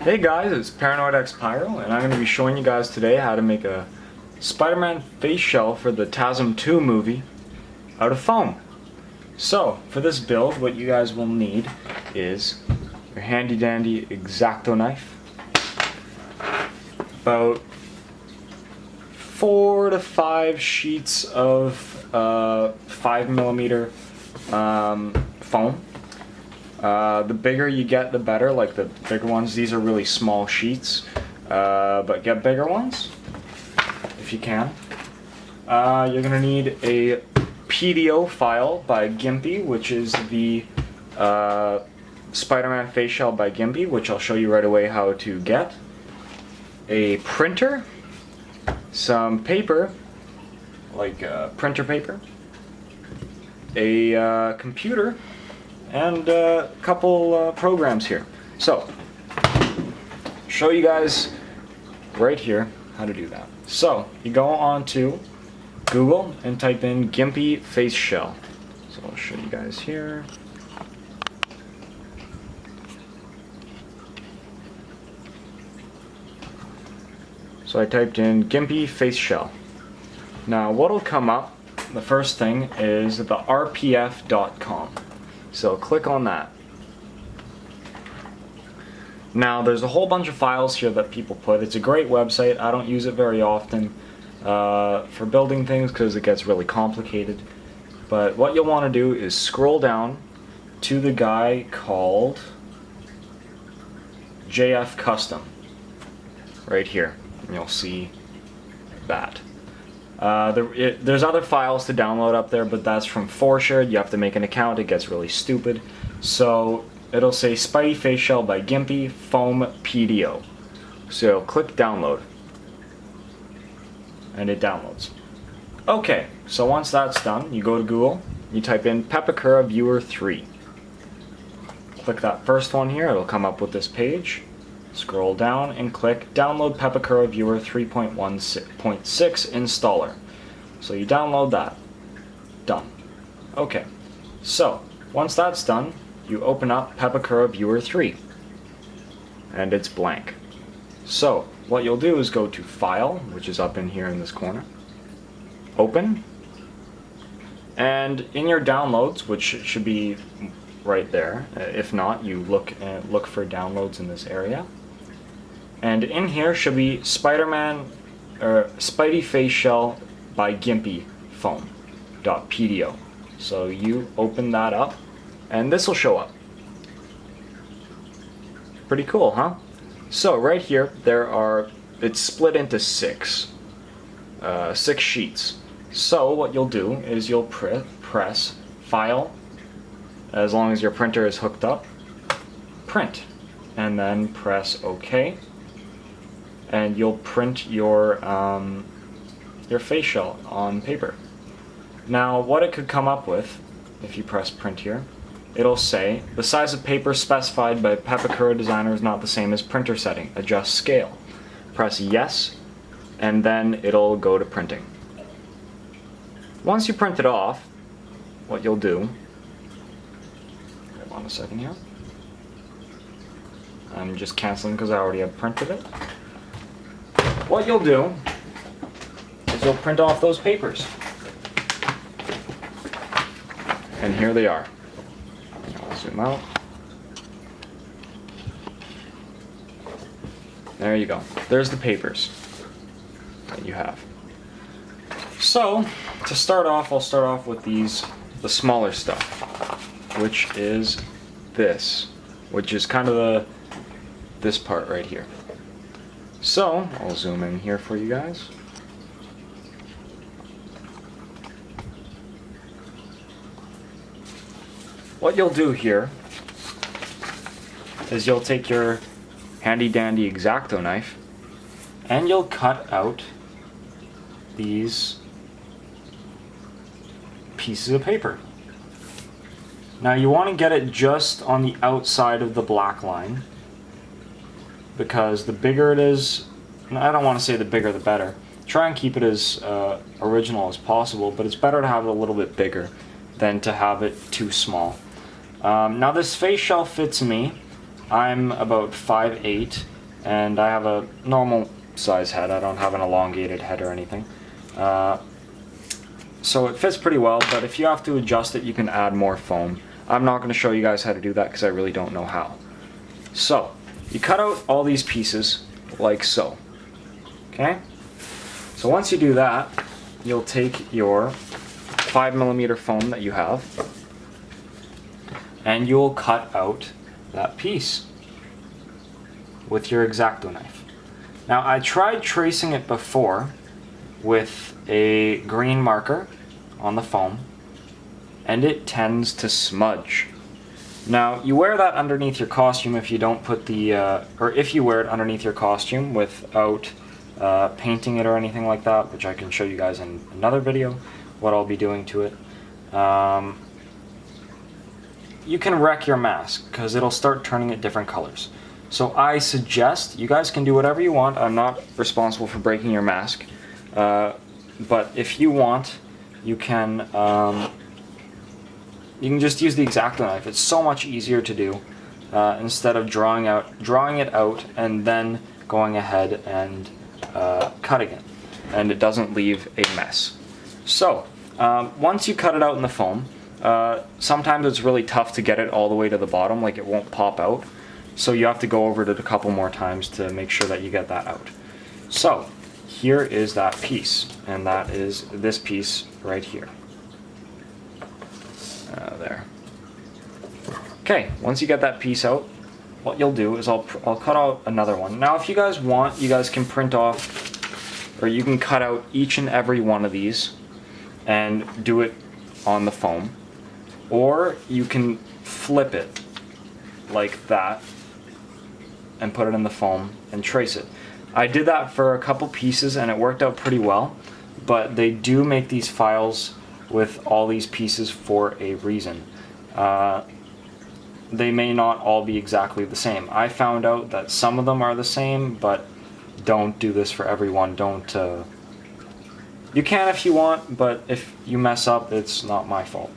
Hey guys, it's Paranoid X Pyro, and I'm going to be showing you guys today how to make a Spider-Man face shell for the TASM2 movie out of foam. So, for this build, what you guys will need is your handy dandy x-acto knife, about 4 to 5 sheets of 5mm foam. The bigger you get, the better. Like the bigger ones, these are really small sheets, but get bigger ones if you can. You're gonna need a PDO file by Gimpy, which is the Spider-Man face shell by Gimpy, which I'll show you right away how to get. A printer, some paper, like printer paper, a computer, and a couple programs here. So, show you guys right here how to do that. So, you go on to Google and type in Gimpy face shell. So I'll show you guys here. So I typed in Gimpy face shell. Now what'll come up, the first thing is the rpf.com. So click on that. Now there's a whole bunch of files here that people put. It's a great website. I don't use it very often for building things because it gets really complicated. But what you'll want to do is scroll down to the guy called JF Custom right here, and you'll see that. There's other files to download up there, but that's from Faceshell. You have to make an account. It gets really stupid. So it'll say Spidey Face Shell by Gimpy Foam PDO. So click download, and it downloads. Okay, so once that's done, you go to Google, you type in Pepakura Viewer 3. Click that first one here. It'll come up with this page. Scroll down and click Download Pepakura Viewer 3.1.6 Installer. So you download that. Done. Okay. So, once that's done, you open up Pepakura Viewer 3. And it's blank. So, what you'll do is go to File, which is up in here in this corner. Open. And in your downloads, which should be right there, if not, you look for downloads in this area. And in here should be Spider-Man or Spidey Face Shell by Gimpy Foam.pdo. So you open that up, and this will show up. Pretty cool, huh? So right here it's split into six sheets. So what you'll do is you'll press File, as long as your printer is hooked up, Print, and then press OK. And you'll print your face shell on paper. Now, what it could come up with, if you press print here, it'll say, the size of paper specified by Pepakura designer is not the same as printer setting. Adjust scale. Press yes, and then it'll go to printing. Once you print it off, what you'll do, hold on a second here. I'm just canceling because I already have printed it. What you'll do is you'll print off those papers. And here they are. I'll zoom out. There you go. There's the papers that you have. So, to start off, I'll start off with the smaller stuff, which is this, which is kind of this part right here. So, I'll zoom in here for you guys. What you'll do here is you'll take your handy dandy x-acto knife and you'll cut out these pieces of paper. Now you want to get it just on the outside of the black line, because the bigger it is, I don't want to say the bigger the better. Try and keep it as original as possible, but it's better to have it a little bit bigger than to have it too small. Now this face shell fits me I'm about 5'8", and I have a normal size head. I don't have an elongated head or anything. So it fits pretty well, but if you have to adjust it, you can add more foam. I'm not going to show you guys how to do that because I really don't know how. So, you cut out all these pieces like so. Okay? So once you do that, you'll take your 5mm foam that you have, and you'll cut out that piece with your x-acto knife. Now, I tried tracing it before with a green marker on the foam, and it tends to smudge. Now, you wear that underneath your costume if you don't put the, or if you wear it underneath your costume without painting it or anything like that, which I can show you guys in another video, what I'll be doing to it. You can wreck your mask, because it'll start turning it different colors. So I suggest, you guys can do whatever you want, I'm not responsible for breaking your mask, but if you want, you can just use the x-acto knife. It's so much easier to do instead of drawing it out and then going ahead and cutting it, and it doesn't leave a mess. So once you cut it out in the foam, sometimes it's really tough to get it all the way to the bottom, like it won't pop out. So you have to go over it a couple more times to make sure that you get that out. So here is that piece, and that is this piece right here. There. Okay, once you get that piece out, what you'll do is I'll cut out another one. Now if you guys want, you guys can print off, or you can cut out each and every one of these and do it on the foam, or you can flip it like that and put it in the foam and trace it. I did that for a couple pieces and it worked out pretty well, but they do make these files with all these pieces for a reason. They may not all be exactly the same. I found out that some of them are the same, but don't do this for everyone. Don't. You can if you want, but if you mess up, it's not my fault.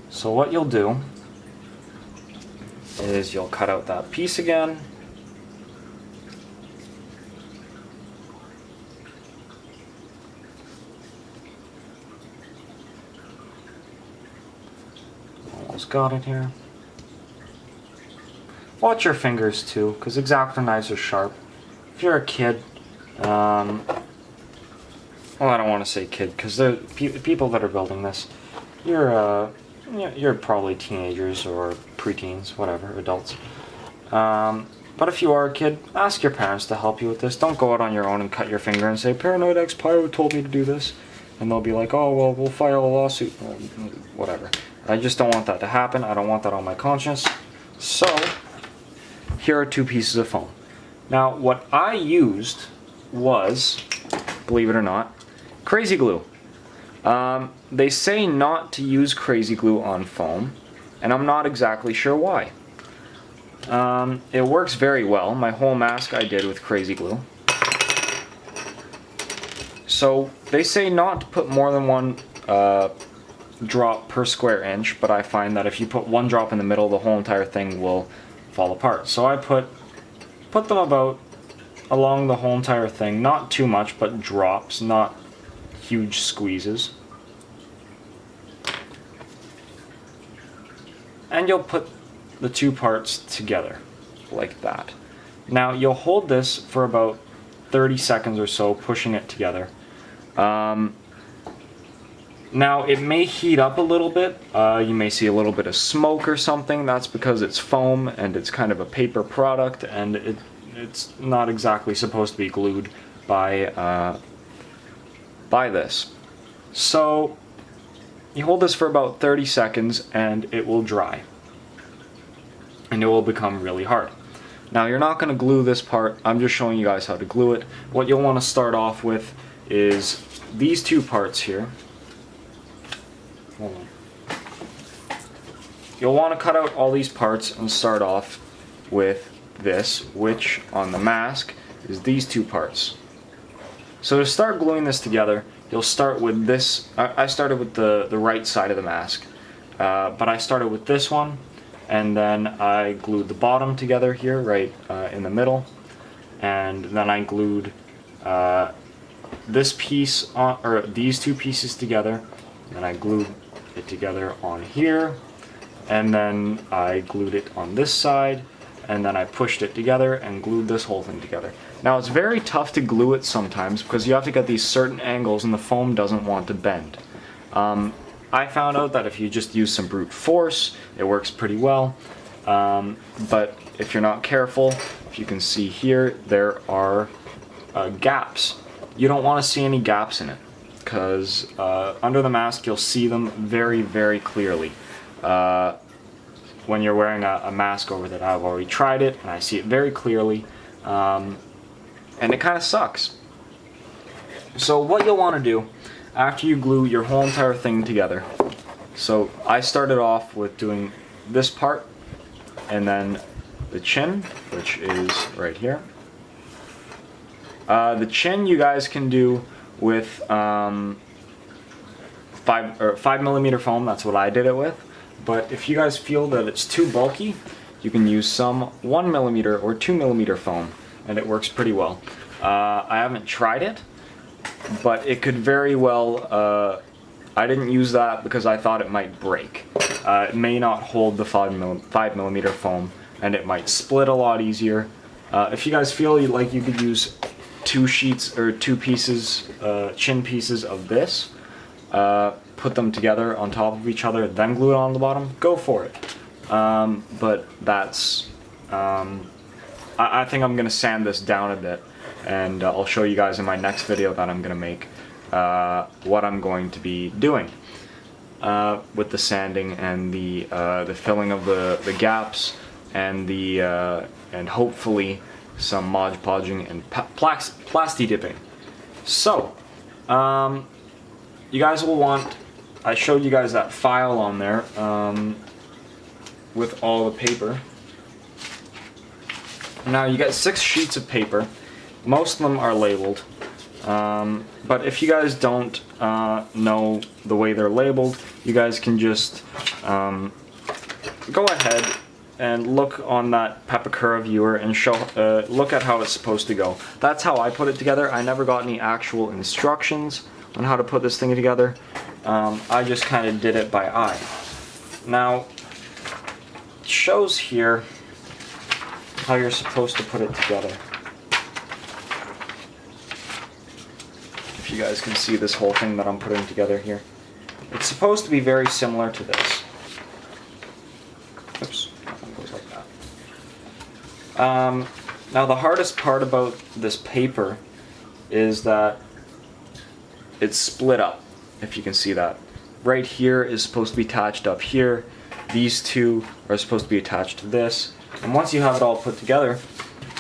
So what you'll do is you'll cut out that piece again. Almost got it here. Watch your fingers too, because x-acto knives are sharp. If you're a kid, well, I don't want to say kid, because the people that are building this, you're probably teenagers or preteens, whatever, adults. But if you are a kid, ask your parents to help you with this. Don't go out on your own and cut your finger and say, Paranoid X Pyro told me to do this. And they'll be like, oh, well, we'll file a lawsuit. Whatever. I just don't want that to happen. I don't want that on my conscience. So, here are two pieces of foam. Now, what I used was, believe it or not, Krazy Glue. They say not to use Krazy Glue on foam, and I'm not exactly sure why. It works very well. My whole mask I did with Krazy Glue. So they say not to put more than one drop per square inch, but I find that if you put one drop in the middle, the whole entire thing will fall apart. So I put them about along the whole entire thing, not too much, but drops, not huge squeezes. And you'll put the two parts together, like that. Now you'll hold this for about 30 seconds or so, pushing it together. Now it may heat up a little bit, you may see a little bit of smoke or something. That's because it's foam and it's kind of a paper product, and it's not exactly supposed to be glued by this. So you hold this for about 30 seconds and it will dry, and it will become really hard. Now you're not going to glue this part, I'm just showing you guys how to glue it. What you'll want to start off with is these two parts here. Hold on. You'll want to cut out all these parts and start off with this, which on the mask is these two parts. So to start gluing this together, you'll start with this. I started with the right side of the mask, but I started with this one, and then I glued the bottom together here, right in the middle, and then I glued this piece on, or these two pieces together, and I glued it together on here, and then I glued it on this side, and then I pushed it together and glued this whole thing together. Now it's very tough to glue it sometimes because you have to get these certain angles and the foam doesn't want to bend. I found out that if you just use some brute force, it works pretty well. But if you're not careful, if you can see here, there are gaps. You don't want to see any gaps in it because under the mask you'll see them very, very clearly. When you're wearing a mask over that. I've already tried it and I see it very clearly, and it kind of sucks. So what you'll want to do after you glue your whole entire thing together, so I started off with doing this part and then the chin, which is right here. The chin you guys can do with 5mm foam, that's what I did it with. But if you guys feel that it's too bulky, you can use some 1mm or 2mm foam, and it works pretty well. I haven't tried it, but it could very well, I didn't use that because I thought it might break. It may not hold the 5mm foam, and it might split a lot easier. If you guys feel like you could use 2 sheets or 2 pieces, chin pieces of this, put them together on top of each other, then glue it on the bottom, go for it. But that's, I think I'm gonna sand this down a bit, and I'll show you guys in my next video that I'm gonna make what I'm going to be doing with the sanding and the filling of the gaps and and hopefully some Mod Podging and plasti dipping. So you guys will want, I showed you guys that file on there with all the paper. Now you get 6 sheets of paper. Most of them are labeled, but if you guys don't know the way they're labeled, you guys can just go ahead and look on that Pepakura viewer and look at how it's supposed to go. That's how I put it together. I never got any actual instructions on how to put this thing together. I just kind of did it by eye. Now, it shows here how you're supposed to put it together. If you guys can see this whole thing that I'm putting together here. It's supposed to be very similar to this. Oops, that one goes like that. Now the hardest part about this paper is that it's split up, if you can see that. Right here is supposed to be attached up here. These two are supposed to be attached to this. And once you have it all put together,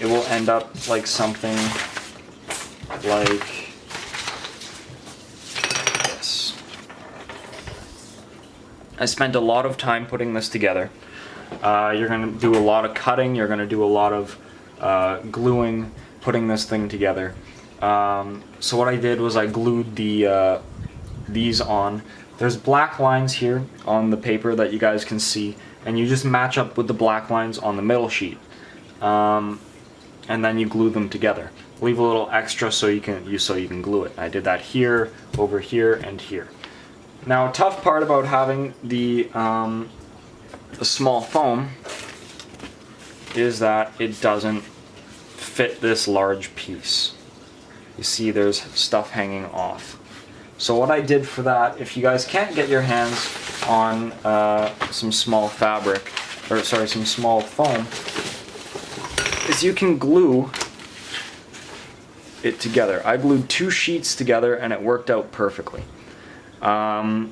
it will end up like something like this. I spent a lot of time putting this together. You're going to do a lot of cutting, you're going to do a lot of gluing, putting this thing together. So what I did was I glued these on. There's black lines here on the paper that you guys can see, and you just match up with the black lines on the middle sheet, and then you glue them together. Leave a little extra so you can glue it. I did that here, over here, and here. Now, a tough part about having the small foam is that it doesn't fit this large piece. You see there's stuff hanging off. So what I did for that, if you guys can't get your hands on some small fabric, or sorry, some small foam, is you can glue it together. I glued 2 sheets together and it worked out perfectly. You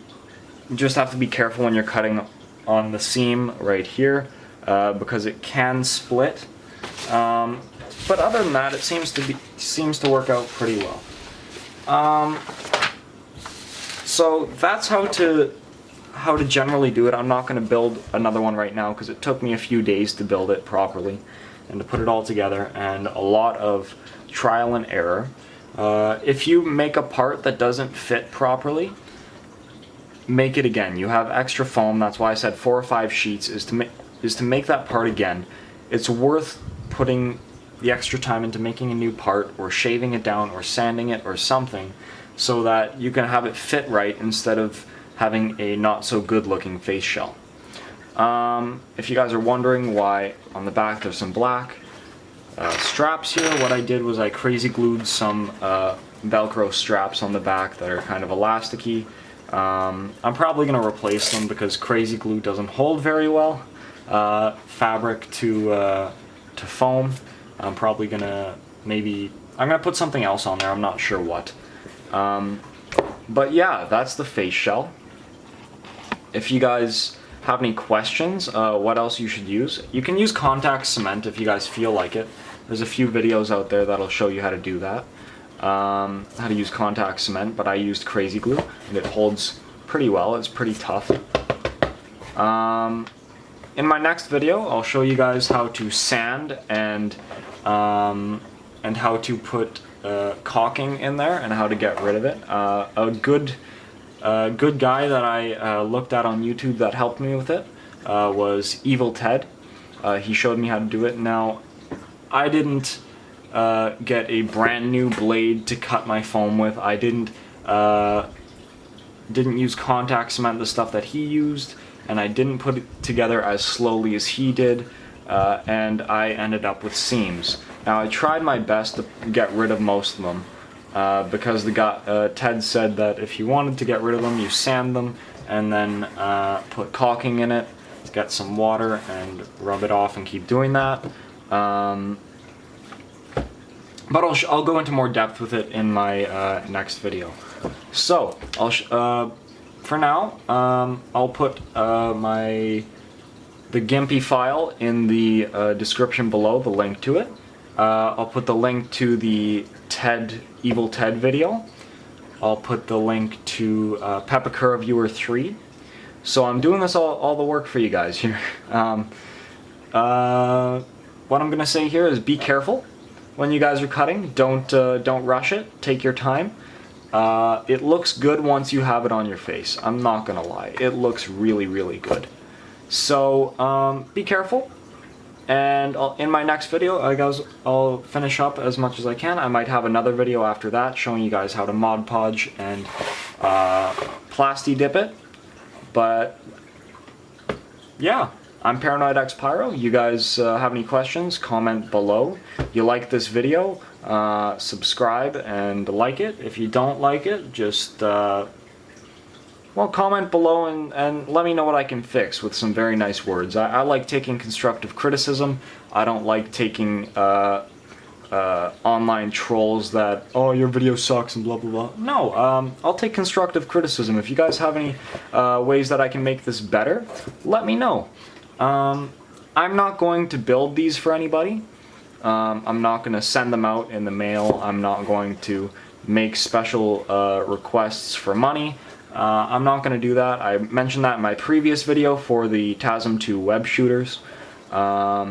just have to be careful when you're cutting on the seam right here because it can split. But other than that, it seems to work out pretty well. So that's how to generally do it. I'm not going to build another one right now because it took me a few days to build it properly and to put it all together, and a lot of trial and error. If you make a part that doesn't fit properly, make it again. You have extra foam. That's why I said 4 or 5 sheets is to is to make that part again. It's worth putting the extra time into making a new part, or shaving it down, or sanding it, or something, so that you can have it fit right instead of having a not so good looking face shell. If you guys are wondering why on the back there's some black straps here, what I did was I Krazy glued some Velcro straps on the back that are kind of elasticy. I'm probably going to replace them because Krazy Glue doesn't hold very well. Fabric to foam. I'm probably going to I'm going to put something else on there, I'm not sure what. But yeah, that's the face shell. If you guys have any questions, what else you should use, you can use contact cement if you guys feel like it. There's a few videos out there that'll show you how to do that. How to use contact cement, but I used Krazy Glue and it holds pretty well. It's pretty tough. In my next video, I'll show you guys how to sand and how to put caulking in there and how to get rid of it. A good guy that I looked at on YouTube that helped me with it was Evil Ted. He showed me how to do it. Now, I didn't get a brand new blade to cut my foam with. I didn't use contact cement, the stuff that he used, and I didn't put it together as slowly as he did, and I ended up with seams. Now, I tried my best to get rid of most of them, because the guy, Ted said that if you wanted to get rid of them, you sand them and then put caulking in it, get some water and rub it off and keep doing that. But I'll go into more depth with it in my next video. So, for now, I'll put the Gimpy file in the description below, the link to it. I'll put the link to the Evil Ted video. I'll put the link to Pepakura Viewer 3. So I'm doing this all the work for you guys here. What I'm gonna say here is be careful when you guys are cutting. Don't rush it. Take your time. It looks good once you have it on your face. I'm not gonna lie. It looks really, really good. So be careful. And in my next video, I'll finish up as much as I can. I might have another video after that showing you guys how to Mod Podge and Plasti Dip it. But yeah, I'm Paranoid X Pyro. You guys have any questions, comment below. You like this video, subscribe and like it. If you don't like it, just well, comment below and let me know what I can fix with some very nice words. I like taking constructive criticism. I don't like taking online trolls that, oh, your video sucks and blah blah blah. No, I'll take constructive criticism. If you guys have any ways that I can make this better, let me know. I'm not going to build these for anybody. I'm not going to send them out in the mail. I'm not going to make special requests for money. I'm not going to do that. I mentioned that in my previous video for the TASM2 web shooters. I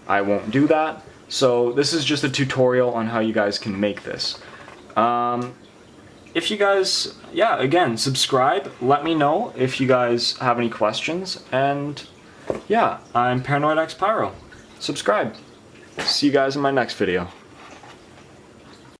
won't do that. So this is just a tutorial on how you guys can make this. If you guys, yeah, again, subscribe. Let me know if you guys have any questions. And yeah, I'm Paranoid X Pyro. Subscribe. See you guys in my next video.